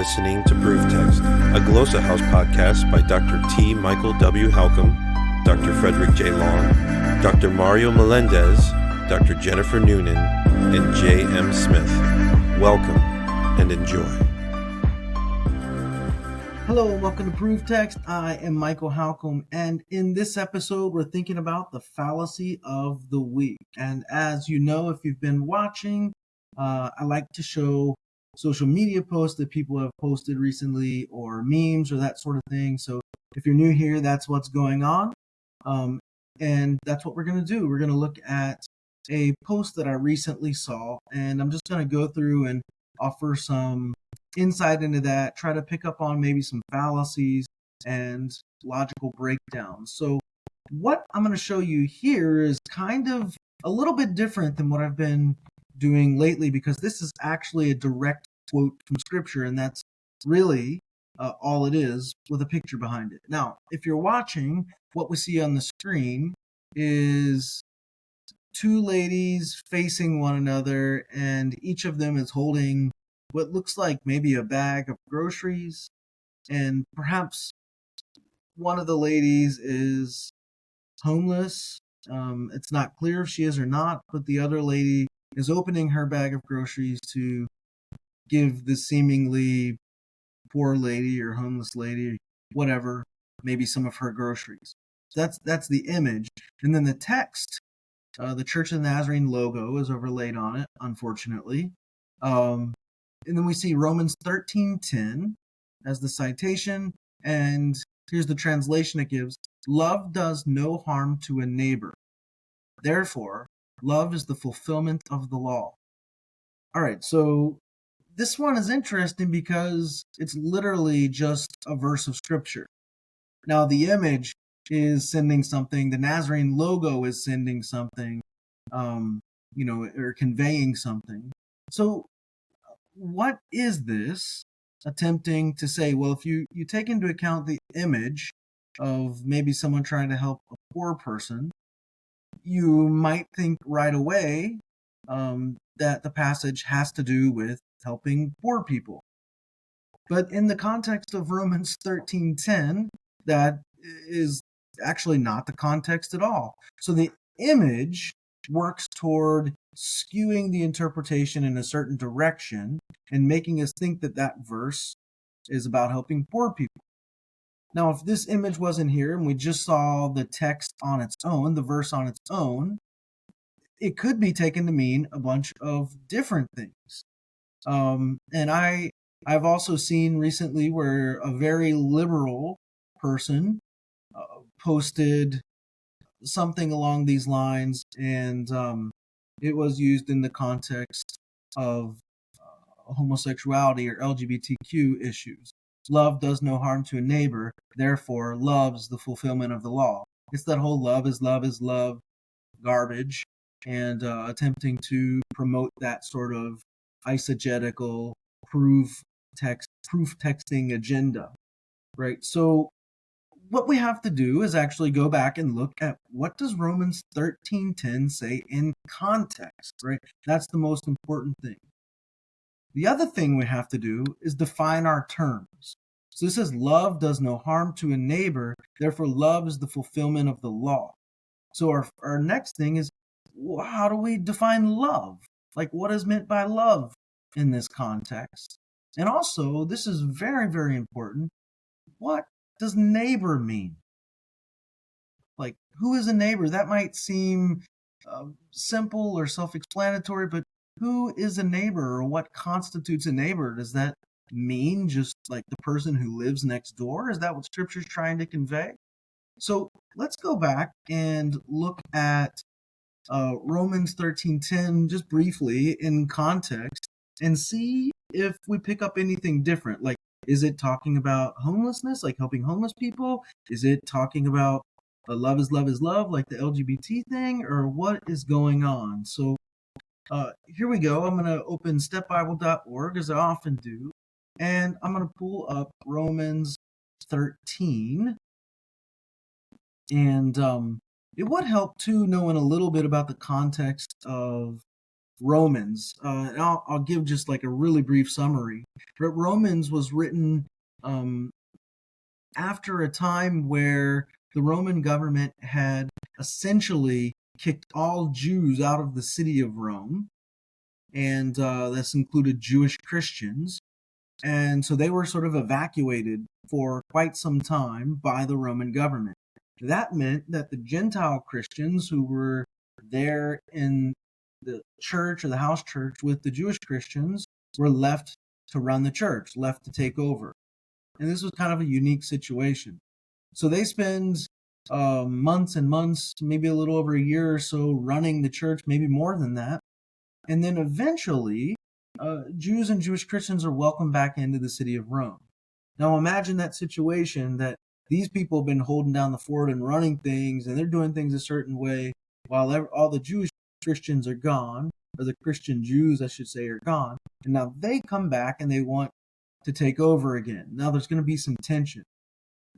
listening to Proof Text, a Glossa House podcast by Dr. T. Michael W. Halcomb, Dr. Frederick J. Long, Dr. Mario Melendez, Dr. Jennifer Noonan, and J. M. Smith. Welcome and enjoy. Hello and welcome to Proof Text. I am Michael Halcomb, and in this episode, we're thinking about the fallacy of the week. And as you know, if you've been watching, I like to show social media posts that people have posted recently, or memes, or that sort of thing. So if you're new here, that's what's going on. And that's what we're going to do. We're going to look at a post that I recently saw, and I'm just going to go through and offer some insight into that, try to pick up on maybe some fallacies and logical breakdowns. So what I'm going to show you here is kind of a little bit different than what I've been doing lately, because this is actually a direct quote from scripture, and that's really all it is, with a picture behind it. Now, if you're watching, what we see on the screen is two ladies facing one another, and each of them is holding what looks like maybe a bag of groceries, and perhaps one of the ladies is homeless. It's not clear if she is or not, but the other lady is opening her bag of groceries to give the seemingly poor lady or homeless lady, whatever, maybe some of her groceries. That's the image. And then the text, the Church of the Nazarene logo is overlaid on it, unfortunately. And then we see Romans 13:10 as the citation, and here's the translation it gives. Love does no harm to a neighbor. Therefore, love is the fulfillment of the law. All right, so this one is interesting because it's literally just a verse of scripture. Now, the image is sending something. The Nazarene logo is sending something, or conveying something. So what is this attempting to say? Well, if you take into account the image of maybe someone trying to help a poor person, you might think right away that the passage has to do with helping poor people. But in the context of Romans 13:10, that is actually not the context at all. So the image works toward skewing the interpretation in a certain direction and making us think that that verse is about helping poor people. Now, if this image wasn't here and we just saw the text on its own, the verse on its own, it could be taken to mean a bunch of different things. And I've also seen recently where a very liberal person posted something along these lines, and it was used in the context of homosexuality or LGBTQ issues. Love does no harm to a neighbor, therefore love's the fulfillment of the law. It's that whole love is love garbage, and attempting to promote that sort of eisegetical proof texting agenda, right? So what we have to do is actually go back and look at what does Romans 13:10 say in context, right? That's the most important thing. The other thing we have to do is define our terms. So this says love does no harm to a neighbor, therefore love is the fulfillment of the law. So our next thing is, how do we define love? Like, what is meant by love in this context? And also, this is very, very important, what does neighbor mean? Like, who is a neighbor? That might seem simple or self-explanatory, but who is a neighbor, or what constitutes a neighbor? Does that mean just like the person who lives next door? Is that what Scripture's trying to convey? So let's go back and look at Romans 13:10 just briefly in context and see if we pick up anything different. Like, is it talking about homelessness, like helping homeless people? Is it talking about love is love, like the LGBT thing? Or what is going on? So here we go. I'm going to open stepbible.org, as I often do, and I'm going to pull up Romans 13. And it would help, too, knowing a little bit about the context of Romans. And I'll give just like a really brief summary. But Romans was written after a time where the Roman government had essentially kicked all Jews out of the city of Rome, and this included Jewish Christians. And so they were sort of evacuated for quite some time by the Roman government. That meant that the Gentile Christians who were there in the church or the house church with the Jewish Christians were left to run the church, left to take over. And this was kind of a unique situation. So they spend months and months, maybe a little over a year or so, running the church, maybe more than that. And then eventually, Jews and Jewish Christians are welcomed back into the city of Rome. Now imagine that situation, that these people have been holding down the fort and running things, and they're doing things a certain way, while all the Jewish Christians are gone, or the Christian Jews, I should say, are gone. And now they come back and they want to take over again. Now there's going to be some tension.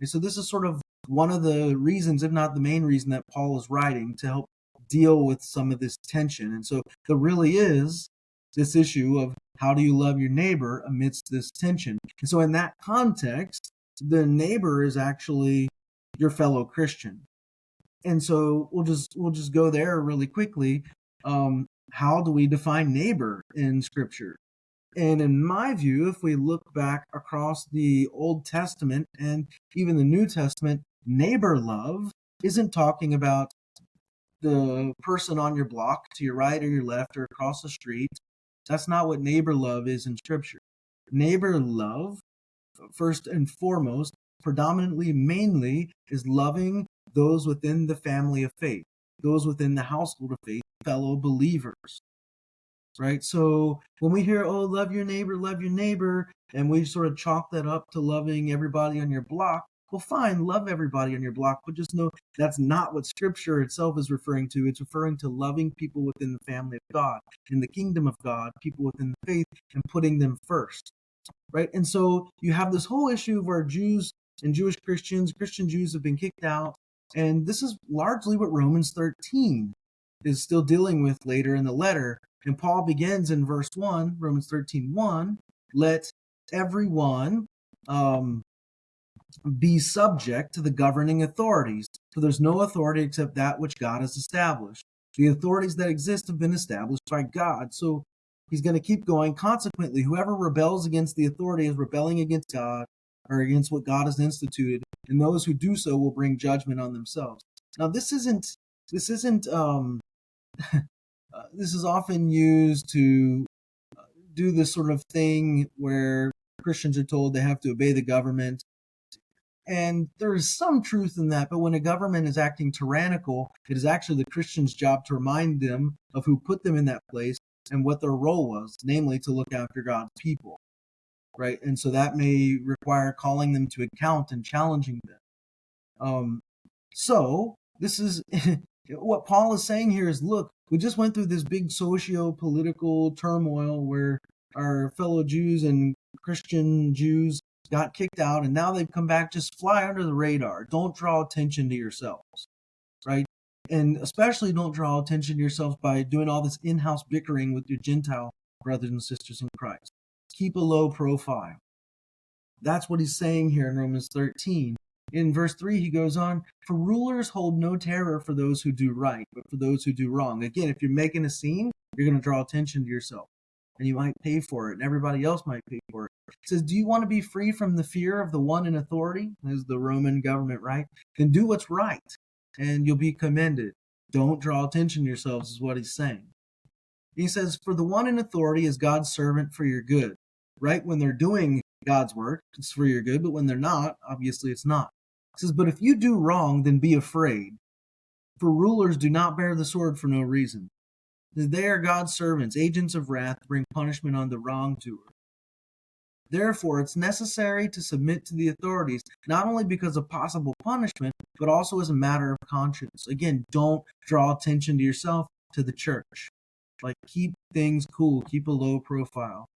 And so this is sort of one of the reasons, if not the main reason, that Paul is writing, to help deal with some of this tension. And so there really is this issue of how do you love your neighbor amidst this tension. And so in that context, the neighbor is actually your fellow Christian. And so we'll just go there really quickly. How do we define neighbor in Scripture? And in my view, if we look back across the Old Testament and even the New Testament, neighbor love isn't talking about the person on your block to your right or your left or across the street. That's not what neighbor love is in Scripture. Neighbor love, first and foremost, predominantly, mainly, is loving those within the family of faith, those within the household of faith, fellow believers. Right? So when we hear, oh, love your neighbor, and we sort of chalk that up to loving everybody on your block, well, fine, love everybody on your block, but just know that's not what Scripture itself is referring to. It's referring to loving people within the family of God, in the kingdom of God, people within the faith, and putting them first. Right? And so you have this whole issue of where Jews and Jewish Christians, Christian Jews have been kicked out, and this is largely what Romans 13 is still dealing with later in the letter. And Paul begins in verse 1, Romans 13:1, let everyone be subject to the governing authorities, for there's no authority except that which God has established. The authorities that exist have been established by God. So he's going to keep going. Consequently, whoever rebels against the authority is rebelling against God, or against what God has instituted, and those who do so will bring judgment on themselves. Now, this isn't this is often used to do this sort of thing where Christians are told they have to obey the government. And there is some truth in that, but when a government is acting tyrannical, it is actually the Christian's job to remind them of who put them in that place and what their role was, namely to look after God's people. Right? And so that may require calling them to account and challenging them. So this is what Paul is saying here is, look, we just went through this big socio-political turmoil where our fellow Jews and Christian Jews got kicked out, and now they've come back. Just fly under the radar. Don't draw attention to yourselves, right? And especially don't draw attention to yourselves by doing all this in-house bickering with your Gentile brothers and sisters in Christ. Keep a low profile. That's what he's saying here in Romans 13. In verse 3, he goes on, for rulers hold no terror for those who do right, but for those who do wrong. Again, if you're making a scene, you're going to draw attention to yourself, and you might pay for it, and everybody else might pay for it. It says, do you want to be free from the fear of the one in authority? This is the Roman government, right? Then do what's right, and you'll be commended. Don't draw attention to yourselves, is what he's saying. He says, for the one in authority is God's servant for your good. Right? When they're doing God's work, it's for your good, but when they're not, obviously it's not. It says, but if you do wrong, then be afraid. For rulers do not bear the sword for no reason. They are God's servants, agents of wrath, to bring punishment on the wrongdoer. Therefore, it's necessary to submit to the authorities, not only because of possible punishment, but also as a matter of conscience. Again, don't draw attention to yourself, to the church. Like, keep things cool, keep a low profile.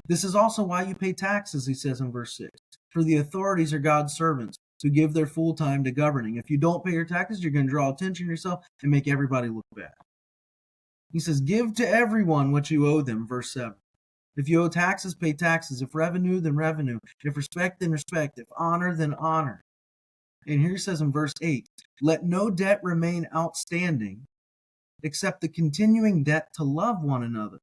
This is also why you pay taxes, he says in verse 6. For the authorities are God's servants, who give their full time to governing. If you don't pay your taxes, you're going to draw attention to yourself and make everybody look bad. He says, give to everyone what you owe them, verse 7. If you owe taxes, pay taxes. If revenue, then revenue. If respect, then respect. If honor, then honor. And here he says in verse 8, let no debt remain outstanding except the continuing debt to love one another.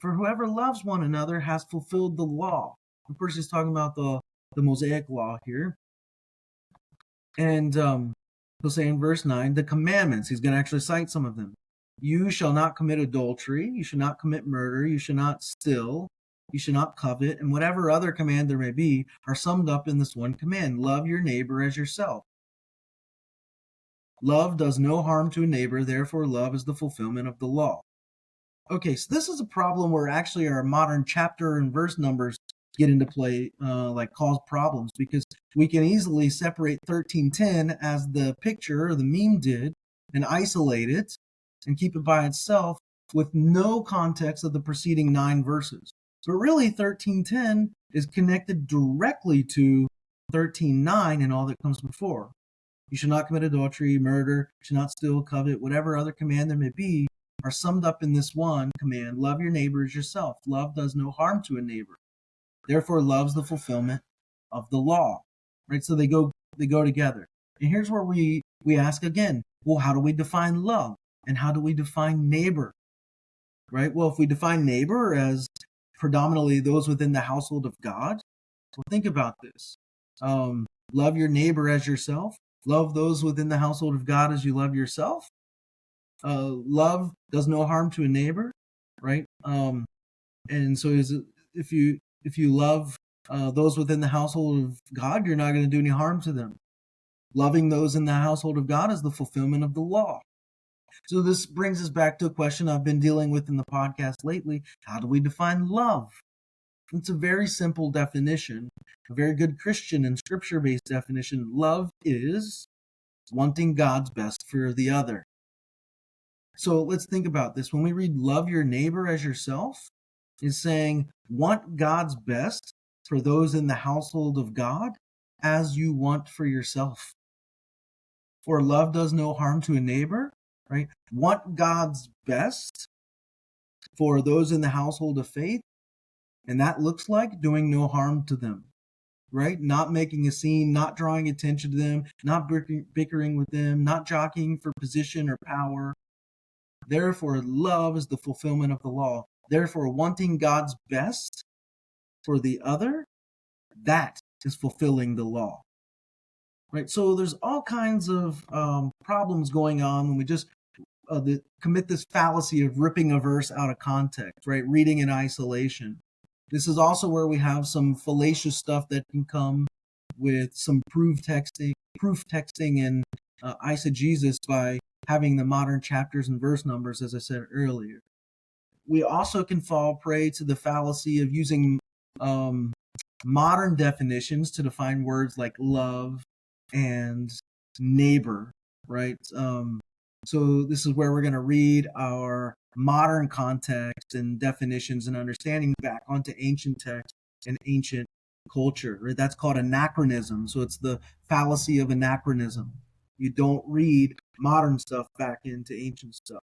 For whoever loves one another has fulfilled the law. Of course, he's talking about the Mosaic law here. And he'll say in verse 9, the commandments. He's going to actually cite some of them. You shall not commit adultery. You should not commit murder. You should not steal. You should not covet. And whatever other command there may be are summed up in this one command. Love your neighbor as yourself. Love does no harm to a neighbor. Therefore, love is the fulfillment of the law. Okay, so this is a problem where actually our modern chapter and verse numbers get into play, cause problems, because we can easily separate 13:10 as the picture or the meme did and isolate it and keep it by itself with no context of the preceding 9 verses. But really 13:10 is connected directly to 13:9 and all that comes before. You should not commit adultery, murder, you should not steal, covet, whatever other command there may be are summed up in this one command. Love your neighbor as yourself. Love does no harm to a neighbor. Therefore, love's the fulfillment of the law. Right? So they go together. And here's where we ask again, well, how do we define love? And how do we define neighbor? Right? Well, if we define neighbor as predominantly those within the household of God, well, think about this. Love your neighbor as yourself. Love those within the household of God as you love yourself. Love does no harm to a neighbor, right? And so if you love those within the household of God, you're not going to do any harm to them. Loving those in the household of God is the fulfillment of the law. So this brings us back to a question I've been dealing with in the podcast lately. How do we define love? It's a very simple definition, a very good Christian and scripture-based definition. Love is wanting God's best for the other. So let's think about this. When we read love your neighbor as yourself, it's saying want God's best for those in the household of God as you want for yourself. For love does no harm to a neighbor, right? Want God's best for those in the household of faith, and that looks like doing no harm to them, right? Not making a scene, not drawing attention to them, not bickering with them, not jockeying for position or power. Therefore, love is the fulfillment of the law. Therefore, wanting God's best for the other, that is fulfilling the law. Right? So there's all kinds of problems going on when we just commit this fallacy of ripping a verse out of context, right? Reading in isolation. This is also where we have some fallacious stuff that can come with some proof texting and eisegesis by having the modern chapters and verse numbers, as I said earlier. We also can fall prey to the fallacy of using modern definitions to define words like love and neighbor, right? So this is where we're going to read our modern context and definitions and understanding back onto ancient text and ancient culture, right? That's called anachronism. So it's the fallacy of anachronism. You don't read modern stuff back into ancient stuff.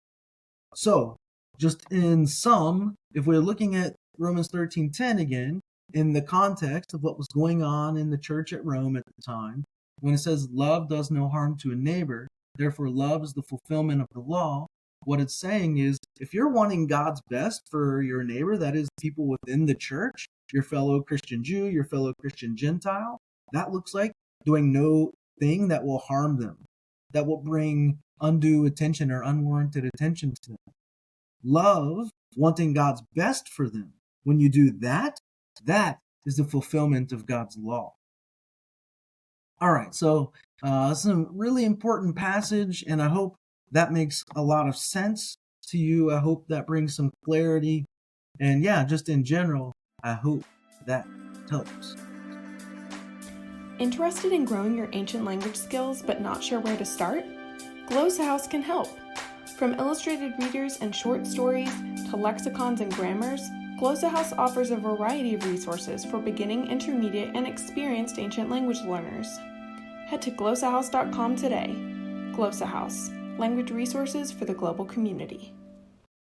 So just in sum, if we're looking at Romans 13:10 again, in the context of what was going on in the church at Rome at the time, when it says love does no harm to a neighbor, therefore love is the fulfillment of the law, what it's saying is if you're wanting God's best for your neighbor, that is people within the church, your fellow Christian Jew, your fellow Christian Gentile, that looks like doing no thing that will harm them, that will bring undue attention or unwarranted attention to them. Love, wanting God's best for them. When you do that, that is the fulfillment of God's law. All right, so this is a really important passage, and I hope that makes a lot of sense to you. I hope that brings some clarity. And yeah, just in general, I hope that helps. Interested in growing your ancient language skills but not sure where to start? Glossa House can help. From illustrated readers and short stories to lexicons and grammars, Glossa House offers a variety of resources for beginning, intermediate, and experienced ancient language learners. Head to glossahouse.com today. Glossa House, language resources for the global community.